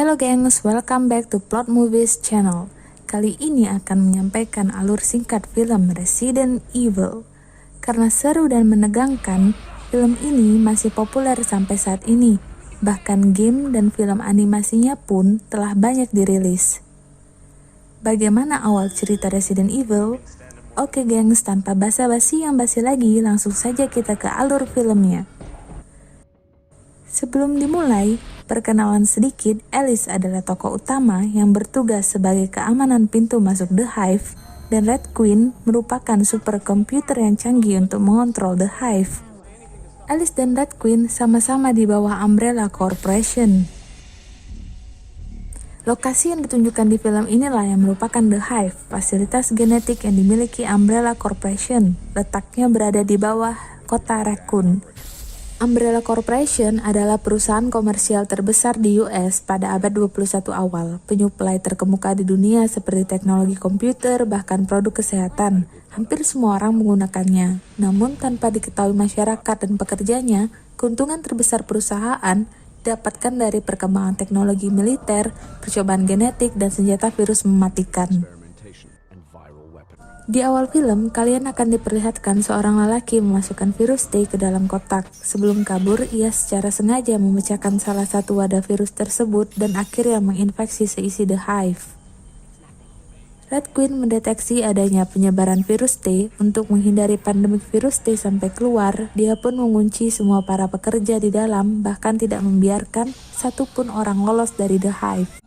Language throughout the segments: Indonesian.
Hello gengs, welcome back to Plot Movies channel. Kali ini akan menyampaikan alur singkat film Resident Evil. Karena seru dan menegangkan, film ini masih populer sampai saat ini. Bahkan game dan film animasinya pun telah banyak dirilis. Bagaimana awal cerita Resident Evil? Oke gengs, tanpa basa-basi yang basi lagi, langsung saja kita ke alur filmnya. Sebelum dimulai, perkenalan sedikit, Alice adalah tokoh utama yang bertugas sebagai keamanan pintu masuk The Hive, dan Red Queen merupakan superkomputer yang canggih untuk mengontrol The Hive. Alice dan Red Queen sama-sama di bawah Umbrella Corporation. Lokasi yang ditunjukkan di film inilah yang merupakan The Hive, fasilitas genetik yang dimiliki Umbrella Corporation. Letaknya berada di bawah kota Raccoon. Umbrella Corporation adalah perusahaan komersial terbesar di US pada abad 21 awal. Penyuplai terkemuka di dunia seperti teknologi komputer, bahkan produk kesehatan. Hampir semua orang menggunakannya. Namun tanpa diketahui masyarakat dan pekerjanya, keuntungan terbesar perusahaan didapatkan dari perkembangan teknologi militer, percobaan genetik, dan senjata virus mematikan. Di awal film, kalian akan diperlihatkan seorang lelaki memasukkan virus T ke dalam kotak. Sebelum kabur, ia secara sengaja memecahkan salah satu wadah virus tersebut dan akhirnya menginfeksi seisi The Hive. Red Queen mendeteksi adanya penyebaran virus T. Untuk menghindari pandemik virus T sampai keluar, dia pun mengunci semua para pekerja di dalam, bahkan tidak membiarkan satupun orang lolos dari The Hive.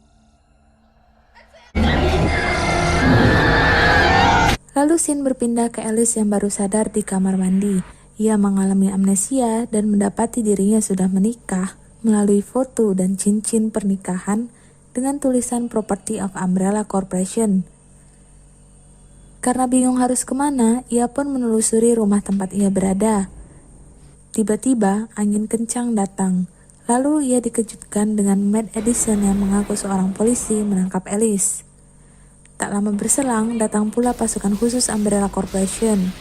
Lalu scene berpindah ke Alice yang baru sadar di kamar mandi. Ia mengalami amnesia dan mendapati dirinya sudah menikah melalui foto dan cincin pernikahan dengan tulisan Property of Umbrella Corporation. Karena bingung harus kemana, ia pun menelusuri rumah tempat ia berada. Tiba-tiba angin kencang datang. Lalu ia dikejutkan dengan Matt Edison yang mengaku seorang polisi menangkap Alice. Tak lama berselang, datang pula pasukan khusus Umbrella Corporation.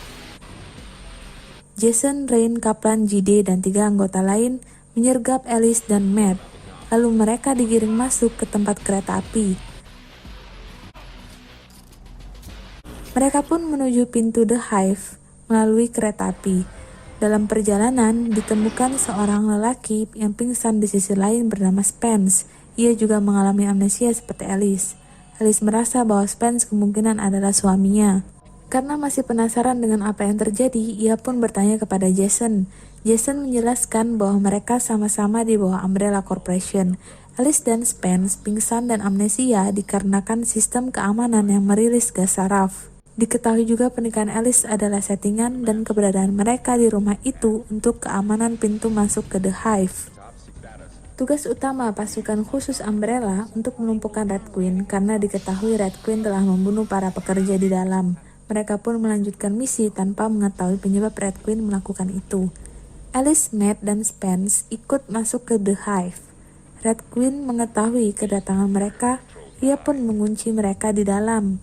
Jason, Rain, Kaplan, JD, dan 3 anggota lain menyergap Alice dan Matt. Lalu mereka digiring masuk ke tempat kereta api. Mereka pun menuju pintu The Hive melalui kereta api. Dalam perjalanan, ditemukan seorang lelaki yang pingsan di sisi lain bernama Spence. Ia juga mengalami amnesia seperti Alice. Alice merasa bahwa Spence kemungkinan adalah suaminya. Karena masih penasaran dengan apa yang terjadi, ia pun bertanya kepada Jason. Jason menjelaskan bahwa mereka sama-sama di bawah Umbrella Corporation. Alice dan Spence pingsan dan amnesia dikarenakan sistem keamanan yang merilis gas saraf. Diketahui juga pernikahan Alice adalah settingan dan keberadaan mereka di rumah itu untuk keamanan pintu masuk ke The Hive. Tugas utama pasukan khusus Umbrella untuk melumpuhkan Red Queen karena diketahui Red Queen telah membunuh para pekerja di dalam. Mereka pun melanjutkan misi tanpa mengetahui penyebab Red Queen melakukan itu. Alice, Matt, dan Spence ikut masuk ke The Hive. Red Queen mengetahui kedatangan mereka, ia pun mengunci mereka di dalam.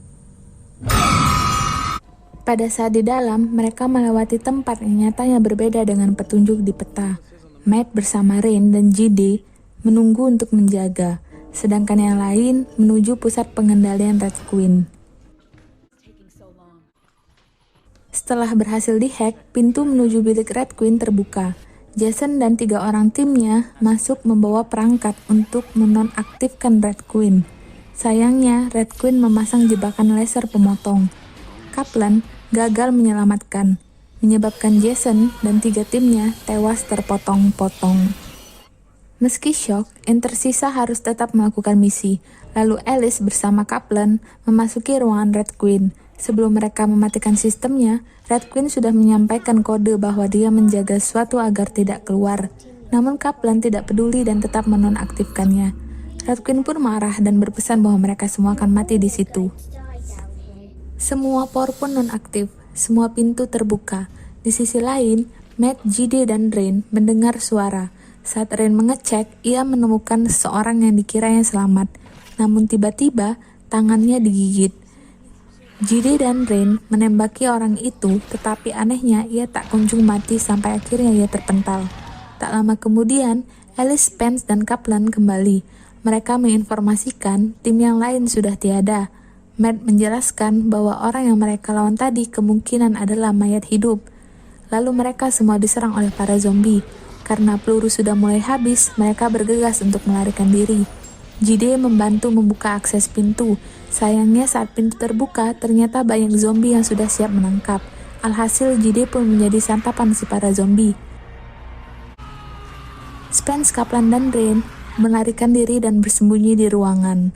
Pada saat di dalam, mereka melewati tempat yang nyatanya berbeda dengan petunjuk di peta. Matt bersama Rain dan JD menunggu untuk menjaga, sedangkan yang lain menuju pusat pengendalian Red Queen. Setelah berhasil dihack, pintu menuju bilik Red Queen terbuka. Jason dan 3 orang timnya masuk membawa perangkat untuk menonaktifkan Red Queen. Sayangnya, Red Queen memasang jebakan laser pemotong. Kaplan gagal menyelamatkan, menyebabkan Jason dan 3 timnya tewas terpotong-potong. Meski shock, yang tersisa harus tetap melakukan misi. Lalu Alice bersama Kaplan memasuki ruangan Red Queen. Sebelum mereka mematikan sistemnya, Red Queen sudah menyampaikan kode bahwa dia menjaga sesuatu agar tidak keluar. Namun Kaplan tidak peduli dan tetap menonaktifkannya. Red Queen pun marah dan berpesan bahwa mereka semua akan mati di situ. Semua por pun nonaktif. Semua pintu terbuka. Di sisi lain, Matt, JD, dan Rain mendengar suara. Saat Rain mengecek, ia menemukan seseorang yang dikiranya selamat. Namun tiba-tiba, tangannya digigit. JD dan Rain menembaki orang itu, tetapi anehnya ia tak kunjung mati sampai akhirnya ia terpental. Tak lama kemudian, Alice, Spence, dan Kaplan kembali. Mereka menginformasikan tim yang lain sudah tiada. Matt menjelaskan bahwa orang yang mereka lawan tadi kemungkinan adalah mayat hidup. Lalu mereka semua diserang oleh para zombie. Karena peluru sudah mulai habis, mereka bergegas untuk melarikan diri. JD membantu membuka akses pintu. Sayangnya saat pintu terbuka, ternyata banyak zombie yang sudah siap menangkap. Alhasil JD pun menjadi santapan si para zombie. Spence, Kaplan, dan Rain melarikan diri dan bersembunyi di ruangan.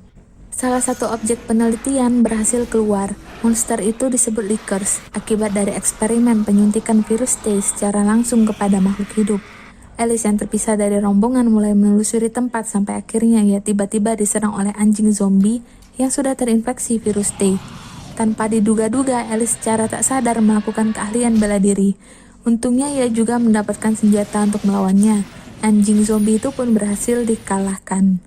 Salah satu objek penelitian berhasil keluar. Monster itu disebut Lickers, akibat dari eksperimen penyuntikan virus T secara langsung kepada makhluk hidup. Alice yang terpisah dari rombongan mulai menelusuri tempat sampai akhirnya ia tiba-tiba diserang oleh anjing zombie yang sudah terinfeksi virus T. Tanpa diduga-duga, Alice secara tak sadar melakukan keahlian bela diri. Untungnya ia juga mendapatkan senjata untuk melawannya. Anjing zombie itu pun berhasil dikalahkan.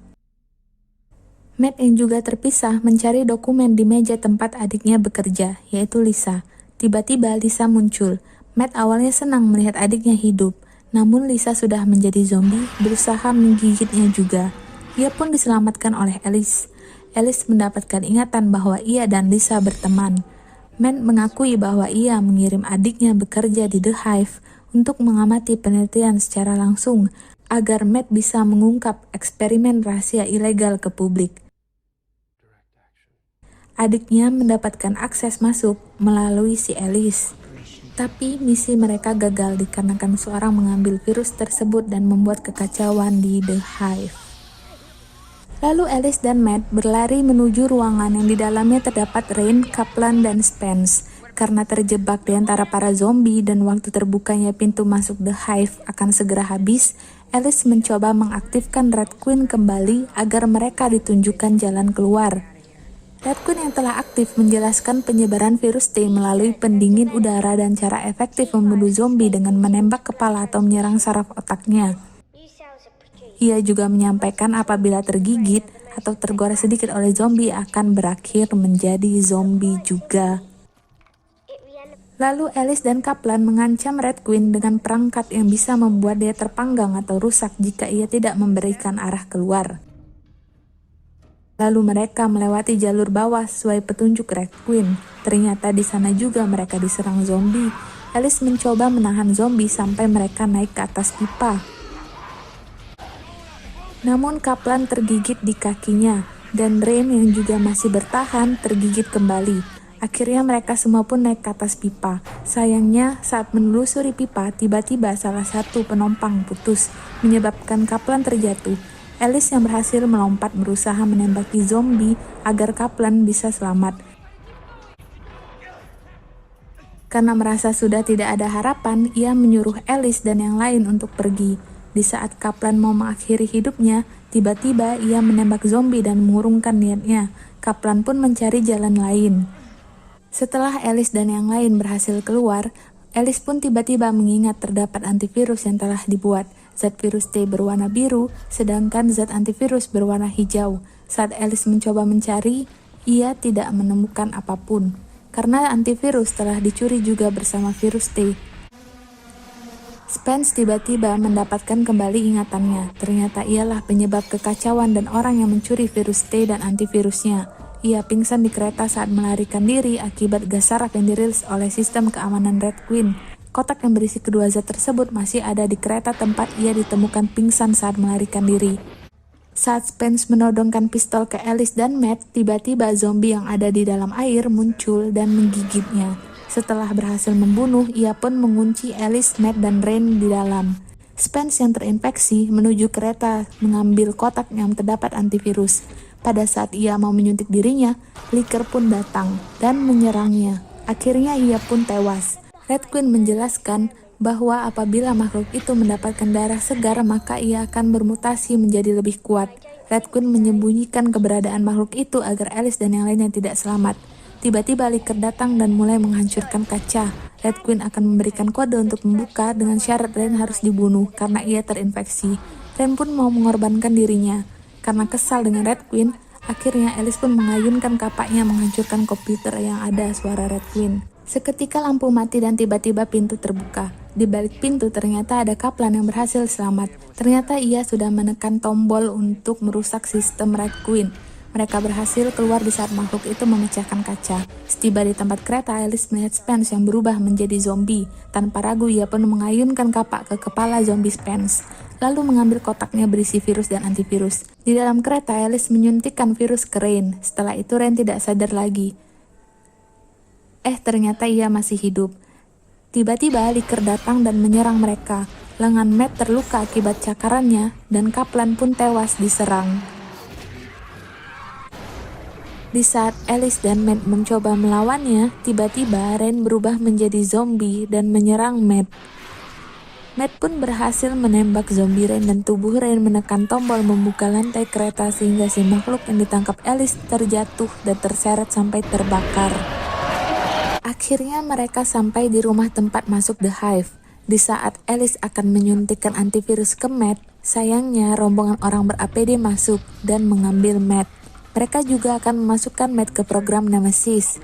Matt yang juga terpisah mencari dokumen di meja tempat adiknya bekerja, yaitu Lisa. Tiba-tiba Lisa muncul. Matt awalnya senang melihat adiknya hidup. Namun Lisa sudah menjadi zombie, berusaha menggigitnya juga. Ia pun diselamatkan oleh Alice. Alice mendapatkan ingatan bahwa ia dan Lisa berteman. Matt mengakui bahwa ia mengirim adiknya bekerja di The Hive untuk mengamati penelitian secara langsung, agar Matt bisa mengungkap eksperimen rahasia ilegal ke publik. Adiknya mendapatkan akses masuk melalui si Alice. Tapi misi mereka gagal dikarenakan seorang mengambil virus tersebut dan membuat kekacauan di The Hive. Lalu Alice dan Matt berlari menuju ruangan yang di dalamnya terdapat Rain, Kaplan, dan Spence. Karena terjebak di antara para zombie dan waktu terbukanya pintu masuk The Hive akan segera habis, Alice mencoba mengaktifkan Red Queen kembali agar mereka ditunjukkan jalan keluar. Red Queen yang telah aktif menjelaskan penyebaran virus T melalui pendingin udara dan cara efektif membunuh zombie dengan menembak kepala atau menyerang saraf otaknya. Ia juga menyampaikan apabila tergigit atau tergores sedikit oleh zombie akan berakhir menjadi zombie juga. Lalu Alice dan Kaplan mengancam Red Queen dengan perangkat yang bisa membuat dia terpanggang atau rusak jika ia tidak memberikan arah keluar. Lalu mereka melewati jalur bawah sesuai petunjuk Red Queen. Ternyata di sana juga mereka diserang zombie. Alice mencoba menahan zombie sampai mereka naik ke atas pipa. Namun Kaplan tergigit di kakinya, dan Rain yang juga masih bertahan tergigit kembali. Akhirnya mereka semua pun naik ke atas pipa. Sayangnya saat menelusuri pipa, tiba-tiba salah satu penumpang putus, menyebabkan Kaplan terjatuh. Alice yang berhasil melompat berusaha menembaki zombie agar Kaplan bisa selamat. Karena merasa sudah tidak ada harapan, ia menyuruh Alice dan yang lain untuk pergi. Di saat Kaplan mau mengakhiri hidupnya, tiba-tiba ia menembak zombie dan mengurungkan niatnya. Kaplan pun mencari jalan lain. Setelah Alice dan yang lain berhasil keluar, Alice pun tiba-tiba mengingat terdapat antivirus yang telah dibuat. Zat virus T berwarna biru, sedangkan zat antivirus berwarna hijau. Saat Alice mencoba mencari, ia tidak menemukan apapun. Karena antivirus telah dicuri juga bersama virus T. Spence tiba-tiba mendapatkan kembali ingatannya. Ternyata ialah penyebab kekacauan dan orang yang mencuri virus T dan antivirusnya. Ia pingsan di kereta saat melarikan diri akibat gas saraf yang dirilis oleh sistem keamanan Red Queen. Kotak yang berisi kedua zat tersebut masih ada di kereta tempat ia ditemukan pingsan saat melarikan diri. Saat Spence menodongkan pistol ke Alice dan Matt, tiba-tiba zombie yang ada di dalam air muncul dan menggigitnya. Setelah berhasil membunuh, ia pun mengunci Alice, Matt, dan Rain di dalam. Spence yang terinfeksi menuju kereta mengambil kotak yang terdapat antivirus. Pada saat ia mau menyuntik dirinya, Licker pun datang dan menyerangnya. Akhirnya ia pun tewas. Red Queen menjelaskan bahwa apabila makhluk itu mendapatkan darah segar, maka ia akan bermutasi menjadi lebih kuat. Red Queen menyembunyikan keberadaan makhluk itu agar Alice dan yang lainnya tidak selamat. Tiba-tiba Licker datang dan mulai menghancurkan kaca. Red Queen akan memberikan kode untuk membuka dengan syarat Rain harus dibunuh karena ia terinfeksi. Rain pun mau mengorbankan dirinya. Karena kesal dengan Red Queen, akhirnya Alice pun mengayunkan kapaknya menghancurkan komputer yang ada suara Red Queen. Seketika lampu mati dan tiba-tiba pintu terbuka. Di balik pintu ternyata ada Kaplan yang berhasil selamat. Ternyata ia sudah menekan tombol untuk merusak sistem Red Queen. Mereka berhasil keluar di saat makhluk itu memecahkan kaca. Setiba di tempat kereta, Alice melihat Spence yang berubah menjadi zombie. Tanpa ragu, ia pun mengayunkan kapak ke kepala zombie Spence, lalu mengambil kotaknya berisi virus dan antivirus. Di dalam kereta, Alice menyuntikkan virus ke Rain. Setelah itu, Rain tidak sadar lagi. Ternyata ia masih hidup. Tiba-tiba Licker datang dan menyerang mereka. Lengan Matt terluka akibat cakarannya, dan Kaplan pun tewas diserang. Di saat Alice dan Matt mencoba melawannya, tiba-tiba Rain berubah menjadi zombie dan menyerang Matt. Matt pun berhasil menembak zombie Rain dan tubuh Rain menekan tombol membuka lantai kereta sehingga si makhluk yang ditangkap Alice terjatuh dan terseret sampai terbakar. Akhirnya mereka sampai di rumah tempat masuk The Hive. Di saat Alice akan menyuntikkan antivirus ke Matt, sayangnya rombongan orang ber-APD masuk dan mengambil Matt. Mereka juga akan memasukkan Matt ke program Nemesis.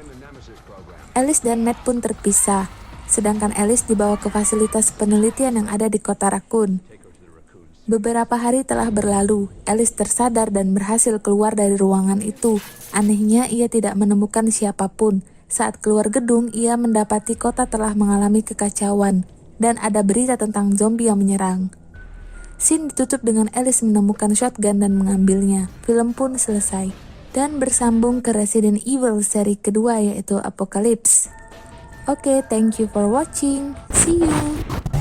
Alice dan Matt pun terpisah, sedangkan Alice dibawa ke fasilitas penelitian yang ada di kota Raccoon. Beberapa hari telah berlalu, Alice tersadar dan berhasil keluar dari ruangan itu. Anehnya, ia tidak menemukan siapapun. Saat keluar gedung, ia mendapati kota telah mengalami kekacauan, dan ada berita tentang zombie yang menyerang. Scene ditutup dengan Alice menemukan shotgun dan mengambilnya. Film pun selesai. Dan bersambung ke Resident Evil seri kedua yaitu Apocalypse. Oke, thank you for watching. See you!